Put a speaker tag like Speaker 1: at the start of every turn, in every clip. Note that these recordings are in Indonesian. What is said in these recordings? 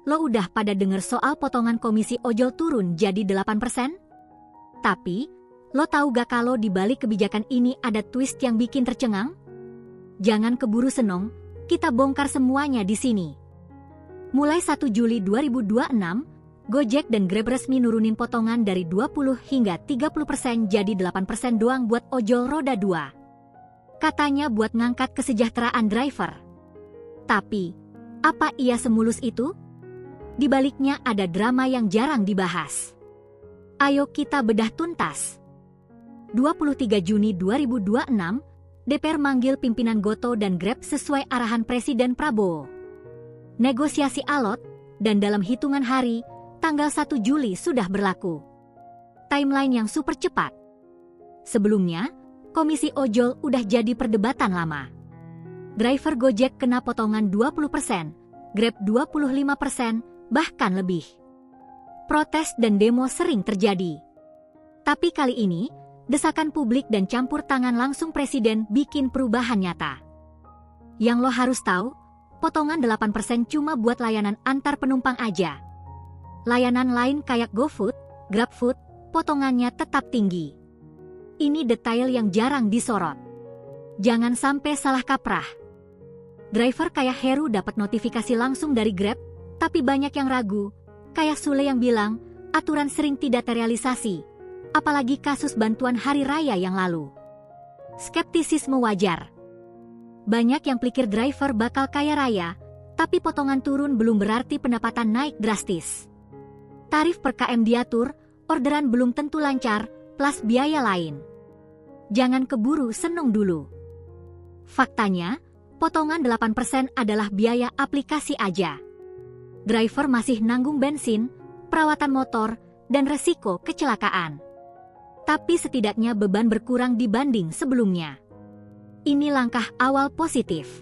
Speaker 1: Lo udah pada denger soal potongan komisi ojol turun jadi 8%? Tapi, lo tahu gak kalau di balik kebijakan ini ada twist yang bikin tercengang? Jangan keburu senong, kita bongkar semuanya di sini. Mulai 1 Juli 2026, Gojek dan Grab resmi nurunin potongan dari 20 hingga 30% jadi 8% doang buat ojol roda 2. Katanya buat ngangkat kesejahteraan driver. Tapi, apa iya semulus itu? Di baliknya ada drama yang jarang dibahas. Ayo kita bedah tuntas. 23 Juni 2026, DPR manggil pimpinan Goto dan Grab sesuai arahan Presiden Prabowo. Negosiasi alot, dan dalam hitungan hari, tanggal 1 Juli sudah berlaku. Timeline yang super cepat. Sebelumnya, komisi ojol udah jadi perdebatan lama. Driver Gojek kena potongan 20%, Grab 25%, bahkan lebih. Protes dan demo sering terjadi. Tapi kali ini, desakan publik dan campur tangan langsung Presiden bikin perubahan nyata. Yang lo harus tahu, potongan 8% cuma buat layanan antar penumpang aja. Layanan lain kayak GoFood, GrabFood, potongannya tetap tinggi. Ini detail yang jarang disorot. Jangan sampai salah kaprah. Driver kayak Heru dapat notifikasi langsung dari Grab, tapi banyak yang ragu, kayak Sule yang bilang, aturan sering tidak terrealisasi, apalagi kasus bantuan hari raya yang lalu. Skeptisisme wajar. Banyak yang pikir driver bakal kaya raya, tapi potongan turun belum berarti pendapatan naik drastis. Tarif per KM diatur, orderan belum tentu lancar, plus biaya lain. Jangan keburu seneng dulu. Faktanya, potongan 8% adalah biaya aplikasi aja. Driver masih nanggung bensin, perawatan motor, dan resiko kecelakaan. Tapi setidaknya beban berkurang dibanding sebelumnya. Ini langkah awal positif.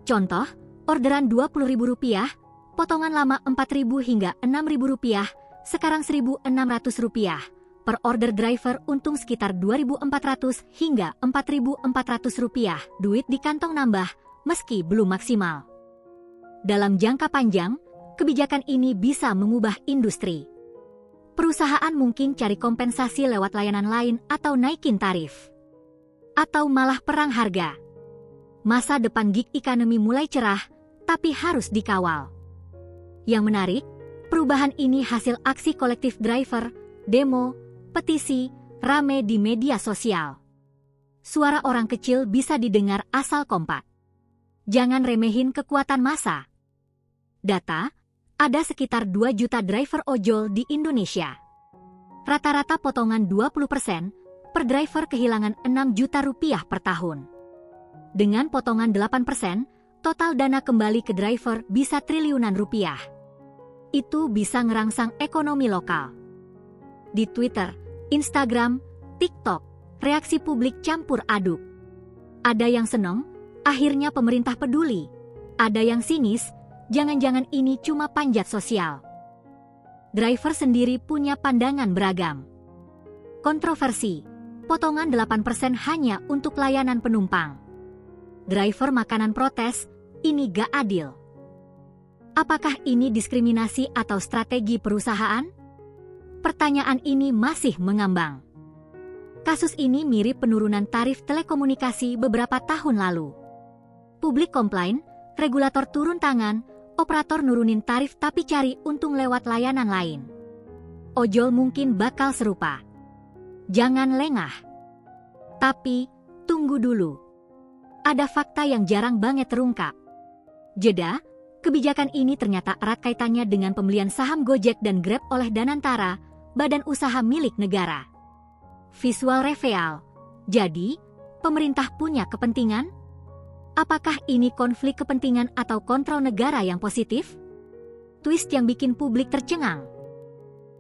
Speaker 1: Contoh, orderan Rp20.000, potongan lama Rp4.000 hingga Rp6.000, sekarang Rp1.600. Per order driver untung sekitar Rp2.400 hingga Rp4.400. Duit di kantong nambah, meski belum maksimal. Dalam jangka panjang, kebijakan ini bisa mengubah industri. Perusahaan mungkin cari kompensasi lewat layanan lain atau naikin tarif. Atau malah perang harga. Masa depan gig economy mulai cerah, tapi harus dikawal. Yang menarik, perubahan ini hasil aksi kolektif driver, demo, petisi, rame di media sosial. Suara orang kecil bisa didengar asal kompak. Jangan remehin kekuatan massa. Data, ada sekitar 2 juta driver ojol di Indonesia. Rata-rata potongan 20%, per driver kehilangan Rp6 juta per tahun. Dengan potongan 8%, total dana kembali ke driver bisa triliunan rupiah. Itu bisa ngerangsang ekonomi lokal. Di Twitter, Instagram, TikTok, reaksi publik campur aduk. Ada yang seneng, akhirnya pemerintah peduli. Ada yang sinis, jangan-jangan ini cuma panjat sosial. Driver sendiri punya pandangan beragam. Kontroversi, potongan 8% hanya untuk layanan penumpang. Driver makanan protes, ini gak adil. Apakah ini diskriminasi atau strategi perusahaan? Pertanyaan ini masih mengambang. Kasus ini mirip penurunan tarif telekomunikasi beberapa tahun lalu. Publik komplain, regulator turun tangan, operator nurunin tarif tapi cari untung lewat layanan lain. Ojol mungkin bakal serupa. Jangan lengah. Tapi, tunggu dulu. Ada fakta yang jarang banget terungkap. Jeda, kebijakan ini ternyata erat kaitannya dengan pembelian saham Gojek dan Grab oleh Danantara, badan usaha milik negara. Visual reveal. Jadi, pemerintah punya kepentingan? Apakah ini konflik kepentingan atau kontrol negara yang positif? Twist yang bikin publik tercengang.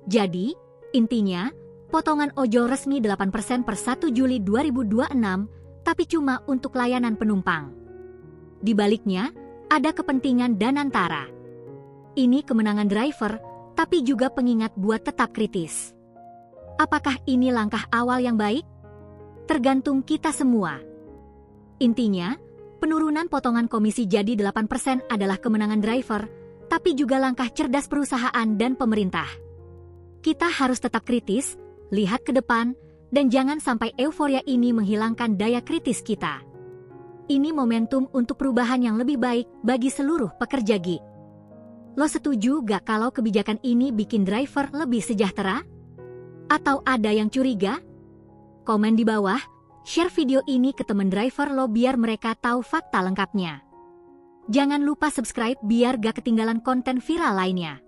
Speaker 1: Jadi, intinya, potongan ojol resmi 8% per 1 Juli 2026, tapi cuma untuk layanan penumpang. Di baliknya, ada kepentingan Danantara. Ini kemenangan driver, tapi juga pengingat buat tetap kritis. Apakah ini langkah awal yang baik? Tergantung kita semua. Intinya, Penurunan potongan komisi jadi 8% adalah kemenangan driver, tapi juga langkah cerdas perusahaan dan pemerintah. Kita harus tetap kritis, lihat ke depan, dan jangan sampai euforia ini menghilangkan daya kritis kita. Ini momentum untuk perubahan yang lebih baik bagi seluruh pekerja gig. Lo setuju gak kalau kebijakan ini bikin driver lebih sejahtera? Atau ada yang curiga? Komen di bawah, share video ini ke teman driver lo biar mereka tahu fakta lengkapnya. Jangan lupa subscribe biar gak ketinggalan konten viral lainnya.